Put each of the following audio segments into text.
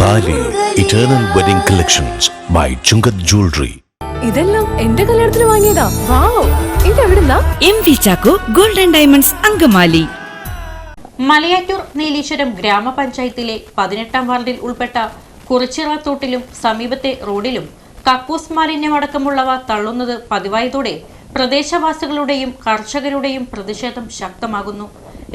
താലി eternal wedding collections by Chungath jewellery. ഇതെല്ലാം എന്റെ കല്യാണത്തിന് വാങ്ങിയതാ. വാവ്, ഇതെവിടുന്നാ? MV Chacko golden diamonds Angamaly. Malayattoor Neeleeswaram ഗ്രാമപഞ്ചായത്തിലെ 18-ാം വാർഡിൽ ഉൾപ്പെട്ട കുറിച്ചിറത്തോട്ടിലും സമീപത്തെ റോഡിലും കക്കൂസ് മാലിന്യമടക്കമുള്ളവ തള്ളുന്നത് പതിവായതോടെ പ്രദേശവാസികളുടെയും കർഷകരുടെയും പ്രതിഷേധം ശക്തമാകുന്നു.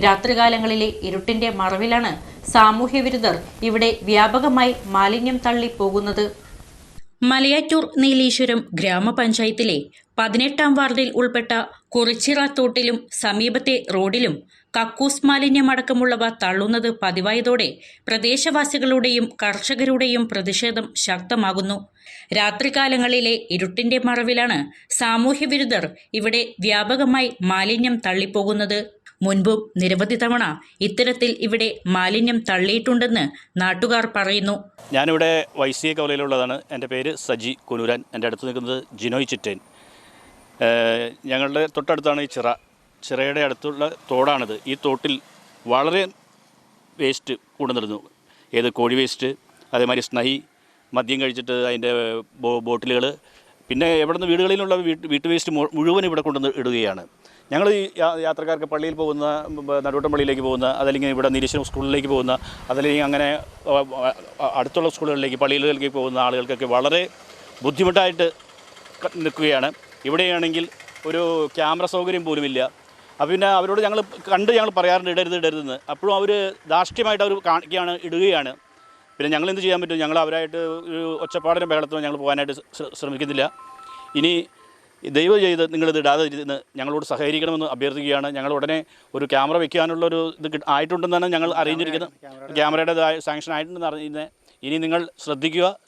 രാത്രികാലങ്ങളിലെ ഇരുട്ടിന്റെ മറവിലാണ് സാമൂഹ്യവിരുദ്ധർ ഇവിടെ വ്യാപകമായി മാലിന്യം തള്ളി പോകുന്നത്. മലയാറ്റൂർ നീലീശ്വരം ഗ്രാമപഞ്ചായത്തിലെ 18-ാം വാർഡിൽ ഉൾപ്പെട്ട കുറിച്ചിറത്തോട്ടിലും സമീപത്തെ റോഡിലും കക്കൂസ് മാലിന്യമടക്കമുള്ളവ തള്ളുന്നത് പതിവായതോടെ പ്രദേശവാസികളുടെയും കർഷകരുടെയും പ്രതിഷേധം ശക്തമാകുന്നു. രാത്രികാലങ്ങളിലെ ഇരുട്ടിന്റെ മറവിലാണ് സാമൂഹ്യവിരുദ്ധർ ഇവിടെ വ്യാപകമായി മാലിന്യം തള്ളിപ്പോകുന്നത്. മുൻപും നിരവധി തവണ ഇത്തരത്തിൽ ഇവിടെ മാലിന്യം തള്ളിയിട്ടുണ്ടെന്ന് നാട്ടുകാർ പറയുന്നു. ഞാനിവിടെ YCA കവലയിലുള്ളതാണ്. എൻ്റെ പേര് സജി കുനൂരാൻ. എൻ്റെ അടുത്ത് നിൽക്കുന്നത് ജിനോയ് ചിറ്റേൻ. ഞങ്ങളുടെ തൊട്ടടുത്താണ് ഈ ചിറയുടെ അടുത്തുള്ള തോടാണിത്. ഈ തോട്ടിൽ വളരെ വേസ്റ്റ് കൊണ്ടുവന്നിരുന്നു. ഏത് കോഴി വേസ്റ്റ്, അതേമാതിരി സ്നൈ, മദ്യം കഴിച്ചിട്ട് അതിൻ്റെ ബോട്ടിലുകൾ, പിന്നെ എവിടെ നിന്ന് വീടുകളിലുള്ള വീട്ടു വേസ്റ്റ് മുഴുവൻ ഇവിടെ കൊണ്ടുവന്ന് ഇടുകയാണ്. ഞങ്ങൾ ഈ യാത്രക്കാർക്ക് പള്ളിയിൽ പോകുന്ന, നടുവട്ടം പള്ളിയിലേക്ക് പോകുന്ന, അതല്ലെങ്കിൽ ഇവിടെ നീലീശ്വരം സ്കൂളിലേക്ക് പോകുന്ന, അതല്ലെങ്കിൽ അങ്ങനെ അടുത്തുള്ള സ്കൂളുകളിലേക്ക് പള്ളികളിലേക്ക് പോകുന്ന ആളുകൾക്കൊക്കെ വളരെ ബുദ്ധിമുട്ടായിട്ട് നിൽക്കുകയാണ്. ഇവിടെയാണെങ്കിൽ ഒരു ക്യാമറ സൗകര്യം പോലുമില്ല. അപ്പോൾ പിന്നെ അവരോട് ഞങ്ങൾ പറയാറുണ്ട് ഇടരുതെന്ന്. അപ്പോഴും അവർ ധാർഷ്ട്യമായിട്ട് അവർ കാണിക്കുകയാണ്, ഇടുകയാണ്. പിന്നെ ഞങ്ങൾ എന്ത് ചെയ്യാൻ പറ്റും? ഞങ്ങൾ അവരായിട്ട് ഒരു ഒച്ചപ്പാടിനും ബഹളത്തിനും ഞങ്ങൾ പോകാനായിട്ട് ശ്രമിക്കുന്നില്ല. ഇനി ദയവ് ചെയ്ത് നിങ്ങളിത് ഇടാതെ ഇരുന്ന് ഞങ്ങളോട് സഹകരിക്കണമെന്ന് അഭ്യർത്ഥിക്കുകയാണ്. ഞങ്ങൾ ഉടനെ ഒരു ക്യാമറ വെക്കാനുള്ളൊരു ഇത് ആയിട്ടുണ്ടെന്നാണ് ഞങ്ങൾ അറിഞ്ഞിരിക്കുന്നത്. ക്യാമറയുടെ സാങ്ഷൻ ആയിട്ടുണ്ടെന്ന് അറിയുന്നത്. ഇനി നിങ്ങൾ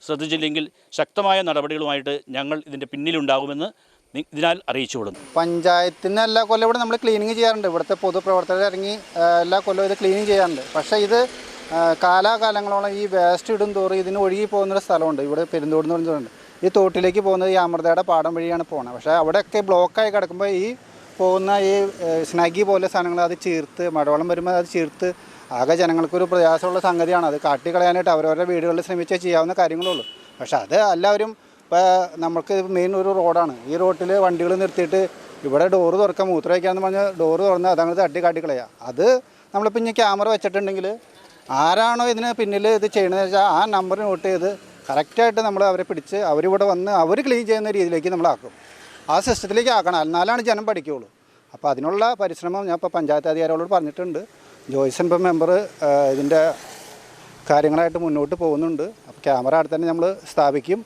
ശ്രദ്ധിച്ചില്ലെങ്കിൽ ശക്തമായ നടപടികളുമായിട്ട് ഞങ്ങൾ ഇതിൻ്റെ പിന്നിലുണ്ടാകുമെന്ന് ഇതിനാൽ അറിയിച്ചുകൊള്ളുന്നു. പഞ്ചായത്തിന് എല്ലാ കൊല്ലം ഇവിടെ നമ്മൾ ക്ലീനിങ് ചെയ്യാറുണ്ട്. ഇവിടുത്തെ പൊതുപ്രവർത്തകർ ഇറങ്ങി എല്ലാ കൊല്ലവും ഇത് ക്ലീനിങ് ചെയ്യാറുണ്ട്. പക്ഷേ ഇത് കാലാകാലങ്ങളോളം ഈ വേസ്റ്റ് ഇടും തോറും ഇതിന് ഒഴുകി പോകുന്നൊരു സ്ഥലമുണ്ട്. ഇവിടെ പെരുന്തോട് എന്ന് പറഞ്ഞിട്ടുണ്ട്. ഈ തോട്ടിലേക്ക് പോകുന്നത് ഈ അമൃതയുടെ പാടം വഴിയാണ് പോകുന്നത്. പക്ഷേ അവിടെയൊക്കെ ബ്ലോക്കായി കിടക്കുമ്പോൾ ഈ പോകുന്ന ഈ സ്നാഗി പോലെ സാധനങ്ങൾ അത് ചീർത്ത്, മഴവെള്ളം വരുമ്പോൾ അത് ചീർത്ത് ആകെ ജനങ്ങൾക്കൊരു പ്രയാസമുള്ള സംഗതിയാണ്. അത് കാട്ടിക്കളയാനായിട്ട് അവരവരുടെ വീടുകളിൽ ശ്രമിച്ചാൽ ചെയ്യാവുന്ന കാര്യങ്ങളുള്ളൂ. പക്ഷേ അത് എല്ലാവരും ഇപ്പോൾ നമുക്ക് മെയിൻ ഒരു റോഡാണ്. ഈ റോട്ടിൽ വണ്ടികൾ നിർത്തിയിട്ട് ഇവിടെ ഡോറ് തുറക്കാൻ മൂത്ര വയ്ക്കാമെന്ന് പറഞ്ഞാൽ ഡോറ് തുറന്ന് അതങ്ങനെ കാട്ടിക്കളയുക. അത് നമ്മളിപ്പോൾ ഇനി ക്യാമറ വെച്ചിട്ടുണ്ടെങ്കിൽ ആരാണോ ഇതിന് പിന്നിൽ ഇത് ചെയ്യണമെന്ന് വെച്ചാൽ ആ നമ്പർ നോട്ട് ചെയ്ത് കറക്റ്റായിട്ട് നമ്മൾ അവരെ പിടിച്ച് അവരിവിടെ വന്ന് അവർ ക്ലീൻ ചെയ്യുന്ന രീതിയിലേക്ക് നമ്മളാക്കും. ആ സിസ്റ്റത്തിലേക്ക് ആക്കണം. എന്നാലാണ് ജനം പഠിക്കുകയുള്ളൂ. അപ്പോൾ അതിനുള്ള പരിശ്രമം ഞാൻ ഇപ്പോൾ പഞ്ചായത്ത് അധികാരികളോട് പറഞ്ഞിട്ടുണ്ട്. ജോയ്സൺ ഇപ്പം മെമ്പർ ഇതിൻ്റെ കാര്യങ്ങളായിട്ട് മുന്നോട്ട് പോകുന്നുണ്ട്. അപ്പോൾ ക്യാമറ അടുത്ത് തന്നെ നമ്മൾ സ്ഥാപിക്കും.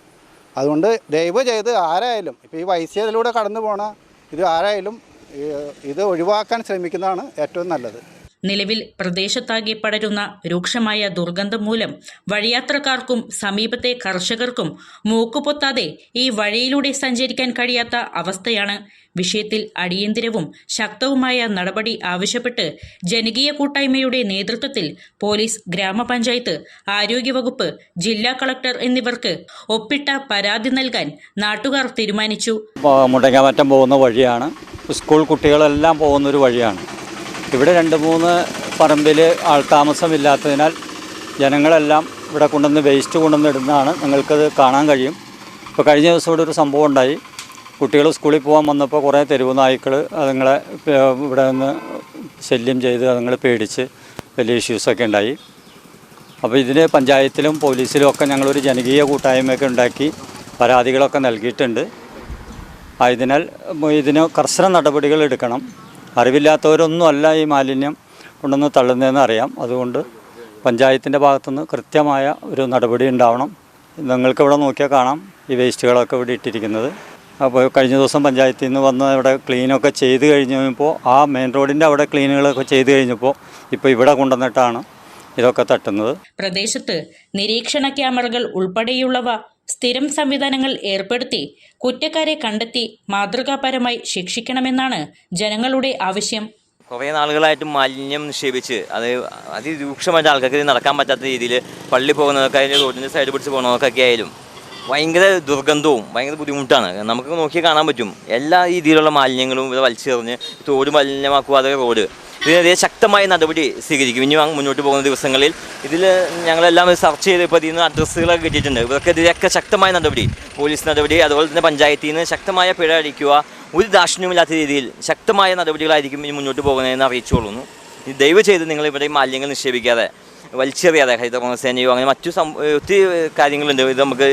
അതുകൊണ്ട് ദയവ് ചെയ്ത് ആരായാലും ഇപ്പോൾ ഈ YCA കടന്നു പോണ ഇത് ആരായാലും ഇത് ഒഴിവാക്കാൻ ശ്രമിക്കുന്നതാണ് ഏറ്റവും നല്ലത്. നിലവിൽ പ്രദേശത്താകെ പടരുന്ന രൂക്ഷമായ ദുർഗന്ധം മൂലം വഴിയാത്രക്കാർക്കും സമീപത്തെ കർഷകർക്കും മൂക്കുപൊത്താതെ ഈ വഴിയിലൂടെ സഞ്ചരിക്കാൻ കഴിയാത്ത അവസ്ഥയാണ്. വിഷയത്തിൽ അടിയന്തരവും ശക്തവുമായ നടപടി ആവശ്യപ്പെട്ട് ജനകീയ കൂട്ടായ്മയുടെ നേതൃത്വത്തിൽ പോലീസ്, ഗ്രാമപഞ്ചായത്ത്, ആരോഗ്യവകുപ്പ്, ജില്ലാ കളക്ടർ എന്നിവർക്ക് ഒപ്പിട്ട പരാതി നൽകാൻ നാട്ടുകാർ തീരുമാനിച്ചു. മുണ്ടങ്ങാമറ്റം പോകുന്ന വഴിയാണ്. സ്കൂൾ കുട്ടികളെല്ലാം പോകുന്നൊരു വഴിയാണ്. ഇവിടെ 2-3 പറമ്പിൽ ആൾതാമസമില്ലാത്തതിനാൽ ജനങ്ങളെല്ലാം ഇവിടെ കൊണ്ടുവന്ന് വേസ്റ്റ് കൊണ്ടുവന്നിടുന്നതാണ്. നിങ്ങൾക്കത് കാണാൻ കഴിയും. ഇപ്പോൾ കഴിഞ്ഞ ദിവസം ഇവിടെ ഒരു സംഭവം ഉണ്ടായി. കുട്ടികൾ സ്കൂളിൽ പോകാൻ വന്നപ്പോൾ കുറേ തെരുവ് നായ്ക്കൾ അതുങ്ങളെ ഇവിടെ നിന്ന് ശല്യം ചെയ്ത് അതുങ്ങൾ പേടിച്ച് വലിയ ഇഷ്യൂസൊക്കെ ഉണ്ടായി. അപ്പോൾ ഇതിന് പഞ്ചായത്തിലും പോലീസിലും ഒക്കെ ഞങ്ങളൊരു ജനകീയ കൂട്ടായ്മയൊക്കെ ഉണ്ടാക്കി പരാതികളൊക്കെ നൽകിയിട്ടുണ്ട്. ആയതിനാൽ ഇതിന് കർശന നടപടികൾ എടുക്കണം. അറിവില്ലാത്തവരൊന്നും അല്ല ഈ മാലിന്യം കൊണ്ടുവന്ന് തള്ളുന്നതെന്ന് അറിയാം. അതുകൊണ്ട് പഞ്ചായത്തിൻ്റെ ഭാഗത്തുനിന്ന് കൃത്യമായ ഒരു നടപടി ഉണ്ടാവണം. നിങ്ങൾക്കിവിടെ നോക്കിയാൽ കാണാം ഈ വേസ്റ്റുകളൊക്കെ ഇവിടെ ഇട്ടിരിക്കുന്നത്. അപ്പോൾ കഴിഞ്ഞ ദിവസം പഞ്ചായത്തിൽ നിന്ന് വന്ന് ഇവിടെ ക്ലീനൊക്കെ ചെയ്ത് കഴിഞ്ഞപ്പോൾ ആ മെയിൻ റോഡിൻ്റെ അവിടെ ക്ലീനുകളൊക്കെ ചെയ്ത് കഴിഞ്ഞപ്പോൾ ഇപ്പോൾ ഇവിടെ കൊണ്ടുവന്നിട്ടാണ് ഇതൊക്കെ തട്ടുന്നത്. പ്രദേശത്ത് നിരീക്ഷണ ക്യാമറകൾ ഉൾപ്പെടെയുള്ളവ സ്ഥിരം സംവിധാനങ്ങൾ ഏർപ്പെടുത്തി കുറ്റക്കാരെ കണ്ടെത്തി മാതൃകാപരമായി ശിക്ഷിക്കണമെന്നാണ് ജനങ്ങളുടെ ആവശ്യം. കുറേ നാളുകളായിട്ട് മാലിന്യം നിക്ഷേപിച്ച് അത് അതിരൂക്ഷമായിട്ട് ആൾക്കാർക്ക് നടക്കാൻ പറ്റാത്ത രീതിയിൽ പള്ളി പോകുന്നതൊക്കെ അതിൻ്റെ റോഡിൻ്റെ സൈഡ് പിടിച്ച് പോകുന്നതൊക്കെ ആയാലും ഭയങ്കര ദുർഗന്ധവും ഭയങ്കര ബുദ്ധിമുട്ടാണ്. നമുക്ക് നോക്കി കാണാൻ പറ്റും എല്ലാ രീതിയിലുള്ള മാലിന്യങ്ങളും ഇത് വലിച്ചെറിഞ്ഞ് തോട് മലിനമാക്കുക. അതേ റോഡ് ഇതിനെതിരെ ശക്തമായ നടപടി സ്വീകരിക്കും. ഇനി മുന്നോട്ട് പോകുന്ന ദിവസങ്ങളിൽ ഇതിൽ ഞങ്ങളെല്ലാം സെർച്ച് ചെയ്ത് ഇപ്പോൾ ഇതിൽ നിന്ന് അഡ്രസ്സുകളൊക്കെ കിട്ടിയിട്ടുണ്ട്. ഇവർക്കെതിരെയൊക്കെ ശക്തമായ നടപടി, പോലീസ് നടപടി, അതുപോലെ തന്നെ പഞ്ചായത്തിൽ നിന്ന് ശക്തമായ പിഴ അടിക്കുക, ഒരു ദാക്ഷിണ്യമില്ലാത്ത രീതിയിൽ ശക്തമായ നടപടികളായിരിക്കും ഇനി മുന്നോട്ട് പോകുന്നതെന്ന് അറിയിച്ചുകൊള്ളുന്നു. ദയവ് ചെയ്ത് നിങ്ങൾ ഇവിടെ മാലിന്യങ്ങൾ നിക്ഷേപിക്കാതെ, വലിച്ചെറിയാതെ, ഹരിതകർമ്മസേനയോ അങ്ങനെ മറ്റു ഒത്തിരി കാര്യങ്ങളുണ്ട് ഇത് നമുക്ക്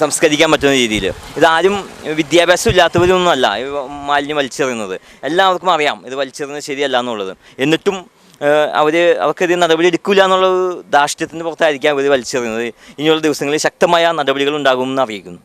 സംസ്കരിക്കാൻ പറ്റുന്ന രീതിയിൽ. ഇതാരും വിദ്യാഭ്യാസം ഇല്ലാത്തവരൊന്നുമല്ല ഈ മാലിന്യം വലിച്ചെറിയുന്നത്. എല്ലാവർക്കും അറിയാം ഇത് വലിച്ചെറിയുന്നത് ശരിയല്ല എന്നുള്ളത്. എന്നിട്ടും അവർക്കത് നടപടി എടുക്കില്ല എന്നുള്ള ധാർഷ്ട്യത്തിൻ്റെ പുറത്തായിരിക്കാം അവർ വലിച്ചെറിയുന്നത്. ഇനിയുള്ള ദിവസങ്ങളിൽ ശക്തമായ നടപടികൾ ഉണ്ടാകുമെന്ന് അറിയിക്കുന്നു.